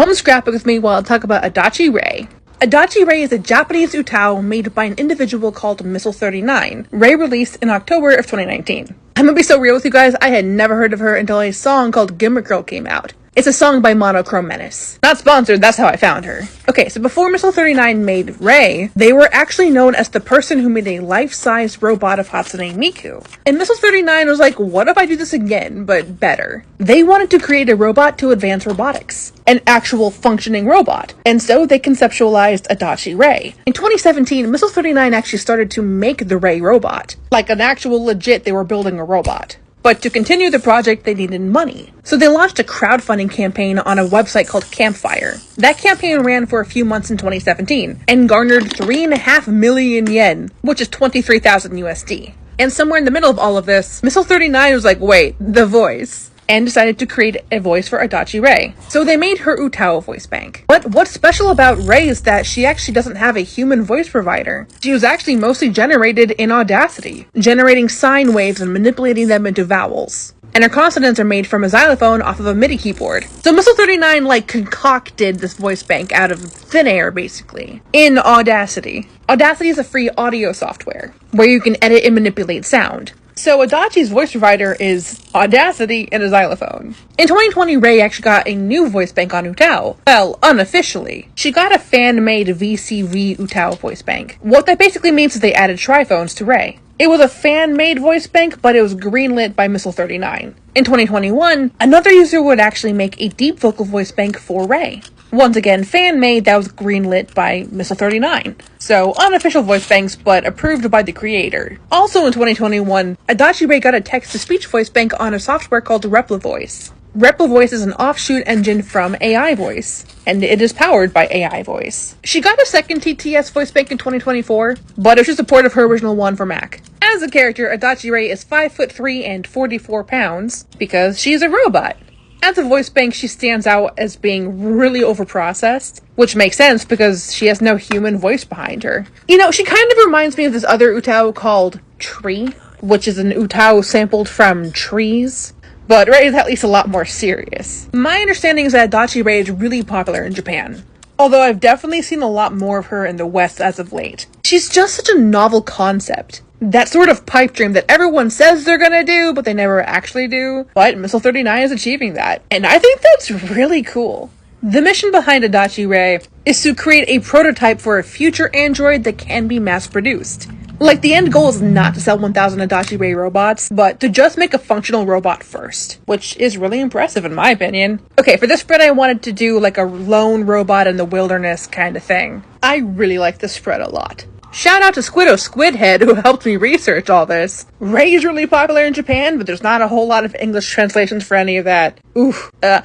Come scrapbook with me while I talk about Adachi Rei. Adachi Rei is a Japanese utao made by an individual called Missile 39. Rei released in October of 2019. I'm gonna be so real with you guys, I had never heard of her until a song called Gimmick Girl came out. It's a song by Monochrome Menace. Not sponsored, that's how I found her. Okay, so before Missile 39 made Rei, they were actually known as the person who made a life-size robot of Hatsune Miku. And Missile 39 was like, what if I do this again, but better? They wanted to create a robot to advance robotics. An actual functioning robot. And so they conceptualized Adachi Rei. In 2017, Missile 39 actually started to make the Rei robot. Like an actual legit, they were building a robot. But to continue the project, they needed money. So they launched a crowdfunding campaign on a website called Campfire. That campaign ran for a few months in 2017 and garnered 3.5 million yen, which is 23,000 USD. And somewhere in the middle of all of this, Missile 39 was like, wait, the voice. And decided to create a voice for Adachi Rei. So they made her Utao voice bank. But what's special about Rei is that she actually doesn't have a human voice provider. She was actually mostly generated in Audacity, generating sine waves and manipulating them into vowels. And her consonants are made from a xylophone off of a MIDI keyboard. So Missile 39 concocted this voice bank out of thin air, basically, in Audacity. Audacity is a free audio software where you can edit and manipulate sound. So Adachi's voice provider is Audacity and a xylophone. In 2020, Rei actually got a new voice bank on Utao. Well, unofficially. She got a fan-made VCV Utao voice bank. What that basically means is they added triphones to Rei. It was a fan-made voice bank, but it was greenlit by Missile 39. In 2021, another user would actually make a deep vocal voice bank for Rei. Once again, fan-made, that was greenlit by Missile 39. So, unofficial voice banks, but approved by the creator. Also in 2021, Adachi Rei got a text-to-speech voice bank on a software called RepliVoice. RepliVoice is an offshoot engine from AI Voice, and it is powered by AI Voice. She got a second TTS voice bank in 2024, but it was just a port of her original one for Mac. As a character, Adachi Rei is 5'3" and 44 pounds, because she's a robot. As a voice bank, she stands out as being really overprocessed, which makes sense because she has no human voice behind her. You know, she kind of reminds me of this other Utao called Tree, which is an Utao sampled from trees, but Rei is at least a lot more serious. My understanding is that Adachi Rei is really popular in Japan, although I've definitely seen a lot more of her in the West as of late. She's just such a novel concept. That sort of pipe dream that everyone says they're gonna do, but they never actually do. But Missile 39 is achieving that. And I think that's really cool. The mission behind Adachi Rei is to create a prototype for a future android that can be mass-produced. Like, the end goal is not to sell 1,000 Adachi Rei robots, but to just make a functional robot first. Which is really impressive in my opinion. Okay, for this spread I wanted to do like a lone robot in the wilderness kind of thing. I really like this spread a lot. Shout out to Squiddo Squidhead who helped me research all this. Rei is really popular in Japan, but there's not a whole lot of English translations for any of that. Oof. Well,